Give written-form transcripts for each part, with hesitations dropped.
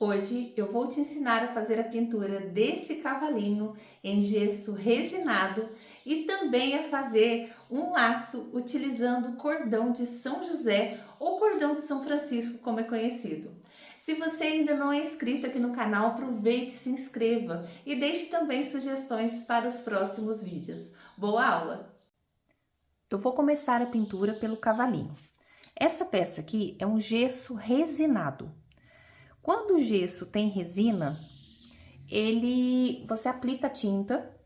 Hoje eu vou te ensinar a fazer a pintura desse cavalinho em gesso resinado e também a fazer um laço utilizando o cordão de São José ou cordão de São Francisco, como é conhecido. Se você ainda não é inscrito aqui no canal, aproveite e se inscreva e deixe também sugestões para os próximos vídeos. Boa aula! Eu vou começar a pintura pelo cavalinho. Essa peça aqui é um gesso resinado. Quando o gesso tem resina, você aplica a tinta,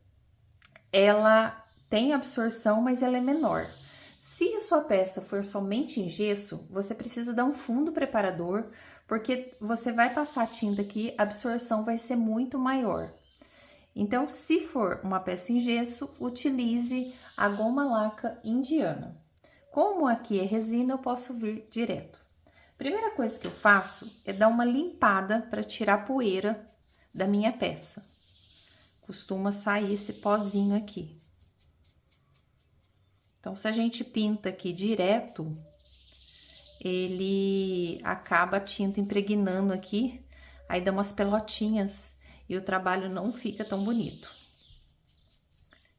ela tem absorção, mas ela é menor. Se a sua peça for somente em gesso, você precisa dar um fundo preparador, porque você vai passar a tinta aqui, a absorção vai ser muito maior. Então, se for uma peça em gesso, utilize a goma laca indiana. Como aqui é resina, eu posso vir direto. Primeira coisa que eu faço é dar uma limpada para tirar a poeira da minha peça. Costuma sair esse pozinho aqui. Então, se a gente pinta aqui direto, ele acaba a tinta impregnando aqui, aí dá umas pelotinhas e o trabalho não fica tão bonito.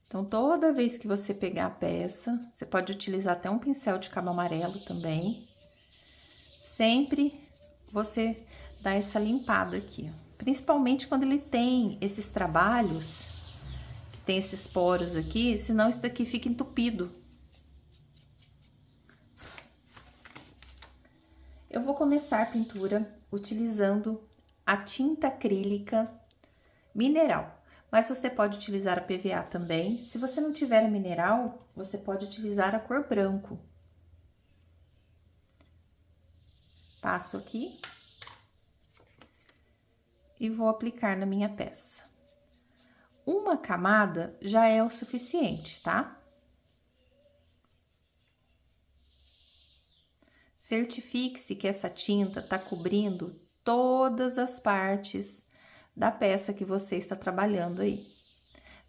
Então, toda vez que você pegar a peça, você pode utilizar até um pincel de cabo amarelo também. Sempre você dá essa limpada aqui, principalmente quando ele tem esses trabalhos, que tem esses poros aqui, senão isso daqui fica entupido. Eu vou começar a pintura utilizando a tinta acrílica mineral, mas você pode utilizar a PVA também. Se você não tiver a mineral, você pode utilizar a cor branco. Passo aqui e vou aplicar na minha peça. Uma camada já é o suficiente, tá? Certifique-se que essa tinta tá cobrindo todas as partes da peça que você está trabalhando aí.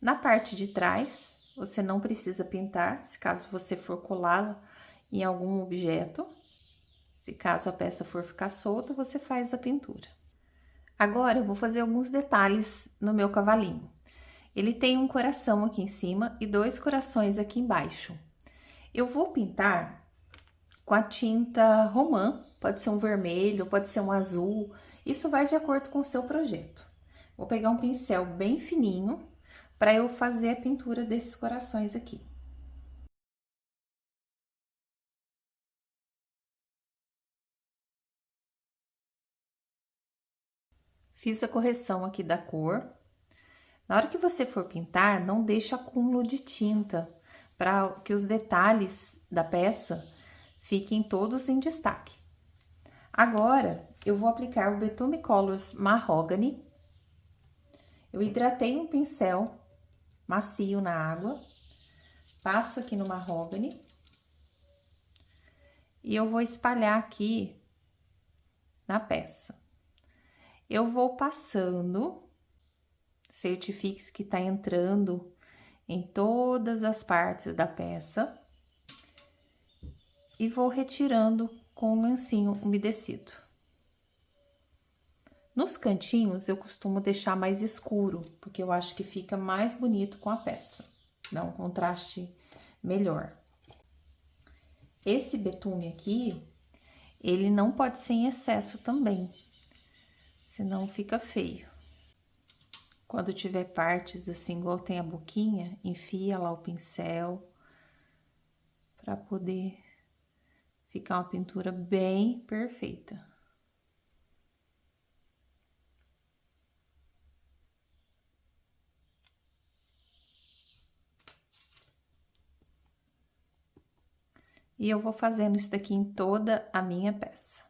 Na parte de trás, você não precisa pintar, se caso você for colá-la em algum objeto. Se caso a peça for ficar solta, você faz a pintura. Agora, eu vou fazer alguns detalhes no meu cavalinho. Ele tem um coração aqui em cima e dois corações aqui embaixo. Eu vou pintar com a tinta romã, pode ser um vermelho, pode ser um azul, isso vai de acordo com o seu projeto. Vou pegar um pincel bem fininho para eu fazer a pintura desses corações aqui. Fiz a correção aqui da cor. Na hora que você for pintar, não deixa acúmulo de tinta, para que os detalhes da peça fiquem todos em destaque. Agora, eu vou aplicar o Betume Colors Mahogany. Eu hidratei um pincel macio na água, passo aqui no Mahogany. E eu vou espalhar aqui na peça. Eu vou passando, certifique-se que tá entrando em todas as partes da peça. E vou retirando com um lencinho umedecido. Nos cantinhos, eu costumo deixar mais escuro, porque eu acho que fica mais bonito com a peça. Dá um contraste melhor. Esse betume aqui, ele não pode ser em excesso também, senão fica feio. Quando tiver partes assim, igual tem a boquinha, enfia lá o pincel para poder ficar uma pintura bem perfeita. E eu vou fazendo isso daqui em toda a minha peça.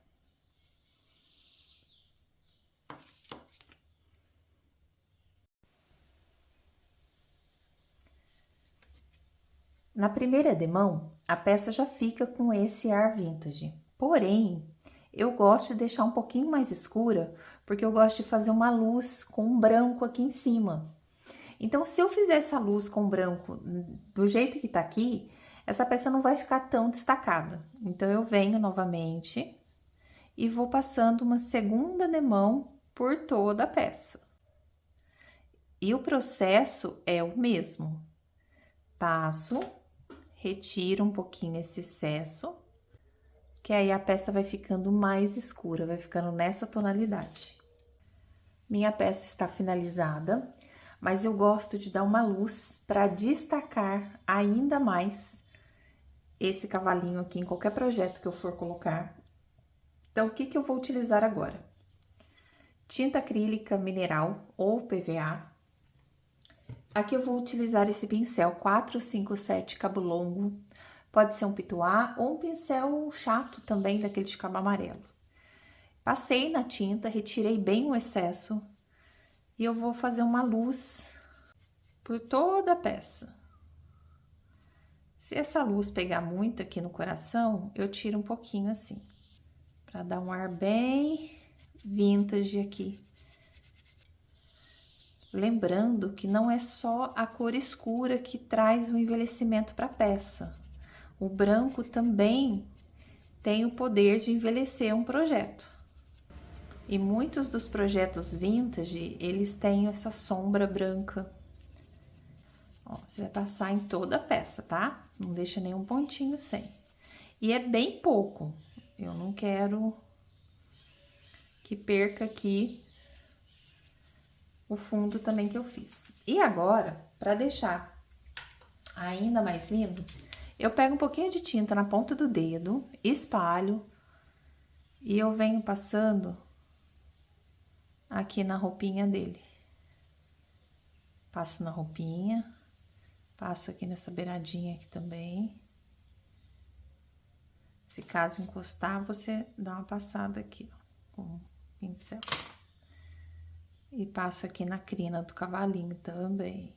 Na primeira demão, a peça já fica com esse ar vintage. Porém, eu gosto de deixar um pouquinho mais escura, porque eu gosto de fazer uma luz com um branco aqui em cima. Então, se eu fizer essa luz com branco do jeito que tá aqui, essa peça não vai ficar tão destacada. Então, eu venho novamente e vou passando uma segunda demão por toda a peça. E o processo é o mesmo. Passo, retiro um pouquinho esse excesso, que aí a peça vai ficando mais escura, vai ficando nessa tonalidade. Minha peça está finalizada, mas eu gosto de dar uma luz para destacar ainda mais esse cavalinho aqui em qualquer projeto que eu for colocar. Então, o que que eu vou utilizar agora? Tinta acrílica mineral ou PVA. Aqui eu vou utilizar esse pincel 457 cabo longo. Pode ser um pituá ou um pincel chato também, daquele de cabo amarelo. Passei na tinta, retirei bem o excesso e eu vou fazer uma luz por toda a peça. Se essa luz pegar muito aqui no coração, eu tiro um pouquinho assim, para dar um ar bem vintage aqui. Lembrando que não é só a cor escura que traz o envelhecimento para a peça. O branco também tem o poder de envelhecer um projeto. E muitos dos projetos vintage, eles têm essa sombra branca. Ó, você vai passar em toda a peça, tá? Não deixa nenhum pontinho sem. E é bem pouco. Eu não quero que perca aqui o fundo também que eu fiz. E agora, para deixar ainda mais lindo, eu pego um pouquinho de tinta na ponta do dedo, espalho e eu venho passando aqui na roupinha dele. Passo na roupinha, passo aqui nessa beiradinha aqui também. Se caso encostar, você dá uma passada aqui, ó, com o pincel. E passo aqui na crina do cavalinho também.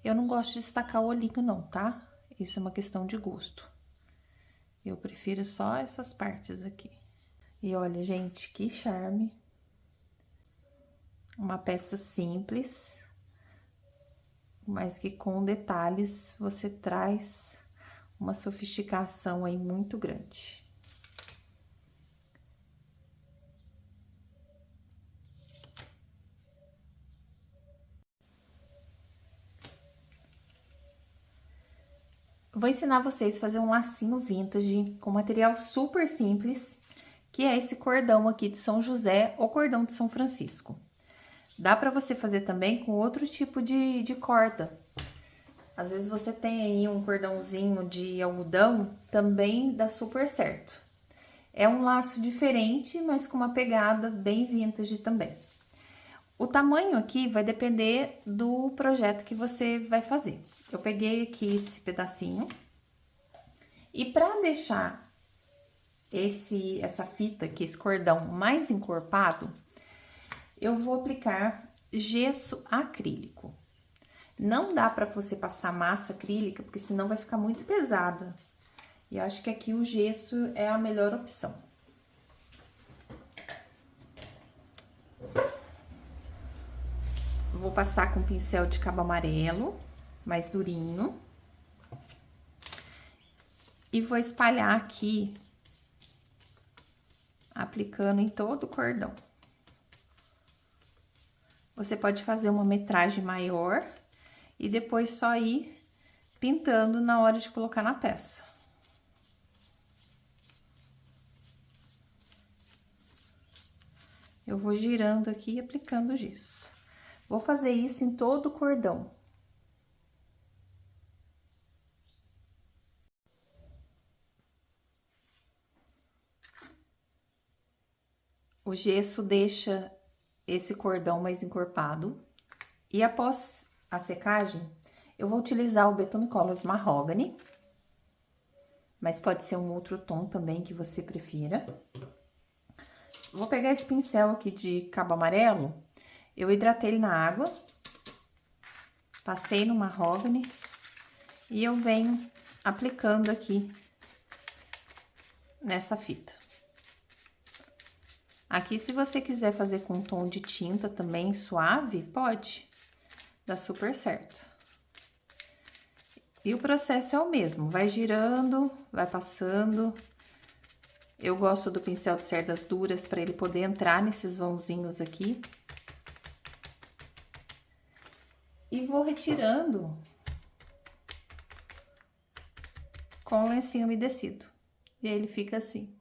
Eu não gosto de destacar o olhinho não, tá? Isso é uma questão de gosto. Eu prefiro só essas partes aqui. E olha, gente, que charme. Uma peça simples, mas que com detalhes você traz uma sofisticação aí muito grande. Vou ensinar vocês a fazer um lacinho vintage com material super simples, que é esse cordão aqui de São José ou cordão de São Francisco. Dá pra você fazer também com outro tipo de corda. Às vezes você tem aí um cordãozinho de algodão, também dá super certo. É um laço diferente, mas com uma pegada bem vintage também. O tamanho aqui vai depender do projeto que você vai fazer. Eu peguei aqui esse pedacinho. E para deixar essa fita aqui, esse cordão mais encorpado, eu vou aplicar gesso acrílico. Não dá para você passar massa acrílica, porque senão vai ficar muito pesada. E acho que aqui o gesso é a melhor opção. Vou passar com pincel de cabo amarelo, mais durinho. E vou espalhar aqui, aplicando em todo o cordão. Você pode fazer uma metragem maior e depois só ir pintando na hora de colocar na peça. Eu vou girando aqui e aplicando gesso. Vou fazer isso em todo o cordão. O gesso deixa esse cordão mais encorpado. E após a secagem, eu vou utilizar o Betume Colors Mahogany. Mas pode ser um outro tom também que você prefira. Vou pegar esse pincel aqui de cabo amarelo. Eu hidratei ele na água. Passei no Mahogany. E eu venho aplicando aqui nessa fita. Aqui, se você quiser fazer com um tom de tinta também suave, pode. Dá super certo. E o processo é o mesmo, vai girando, vai passando Eu gosto do pincel de cerdas duras para ele poder entrar nesses vãozinhos aqui. E vou retirando com o lencinho umedecido. E aí ele fica assim.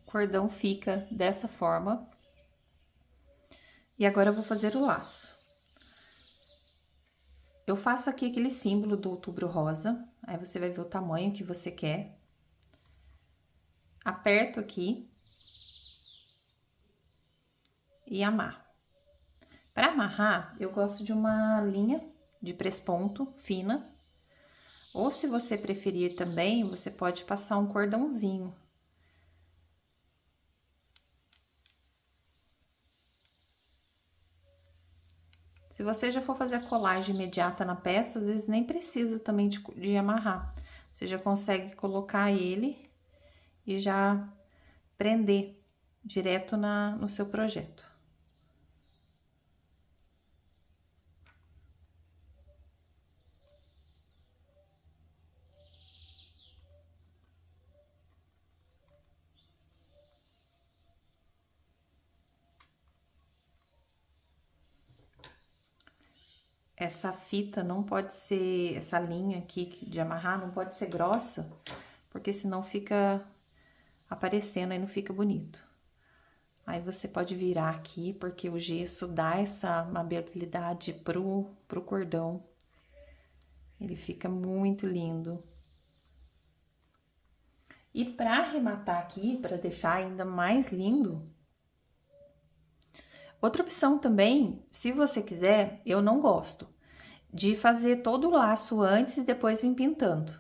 O cordão fica dessa forma. E agora eu vou fazer o laço. Eu faço aqui aquele símbolo do outubro rosa. Aí você vai ver o tamanho que você quer. Aperto aqui. E amarro. Para amarrar, eu gosto de uma linha de press-ponto fina. Ou se você preferir também, você pode passar um cordãozinho. Se você já for fazer a colagem imediata na peça, às vezes nem precisa também de amarrar. Você já consegue colocar ele e já prender direto no seu projeto. Essa fita não pode ser, essa linha aqui de amarrar não pode ser grossa, porque senão fica aparecendo aí, não fica bonito. Aí você pode virar aqui, porque o gesso dá essa maleabilidade pro cordão. Ele fica muito lindo. E para arrematar aqui, para deixar ainda mais lindo, outra opção também, se você quiser, eu não gosto de fazer todo o laço antes e depois vir pintando.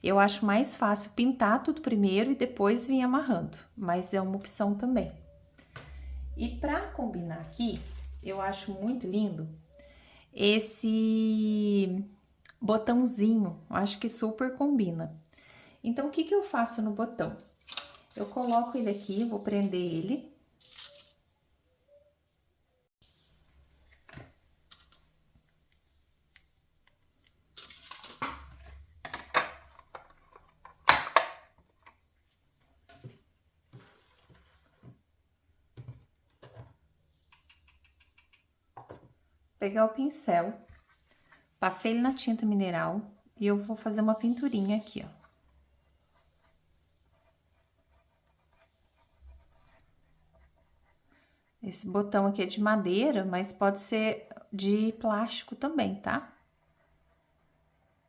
Eu acho mais fácil pintar tudo primeiro e depois vir amarrando, mas é uma opção também. E para combinar aqui, eu acho muito lindo esse botãozinho, eu acho que super combina. Então, o que que eu faço no botão? Eu coloco ele aqui, vou prender ele. Pegar o pincel, passei ele na tinta mineral e eu vou fazer uma pinturinha aqui, ó. Esse botão aqui é de madeira, mas pode ser de plástico também, tá?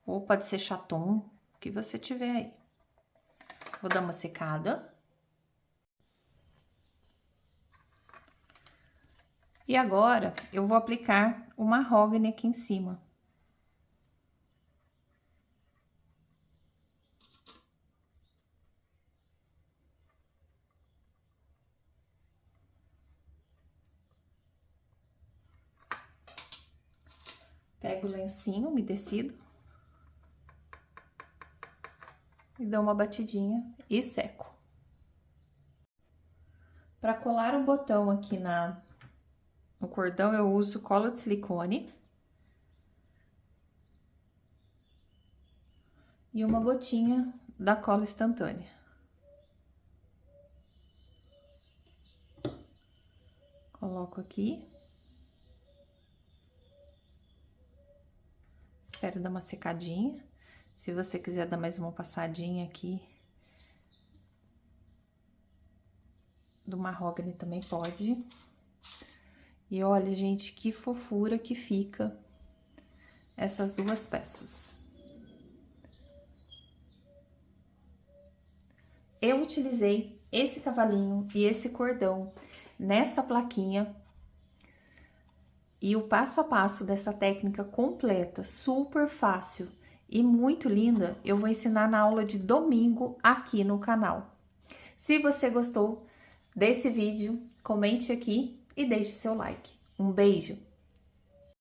Ou pode ser chaton, o que você tiver aí. Vou dar uma secada. E agora, eu vou aplicar o mahogany aqui em cima. Pego o lencinho umedecido. E dou uma batidinha e seco. Para colar o botão aqui no cordão, eu uso cola de silicone. E uma gotinha da cola instantânea. Coloco aqui. Espero dar uma secadinha. Se você quiser dar mais uma passadinha aqui do mahogany também pode. E olha, gente, que fofura que fica essas duas peças. Eu utilizei esse cavalinho e esse cordão nessa plaquinha. E o passo a passo dessa técnica completa, super fácil e muito linda, eu vou ensinar na aula de domingo aqui no canal. Se você gostou desse vídeo, comente aqui e deixe seu like. Um beijo!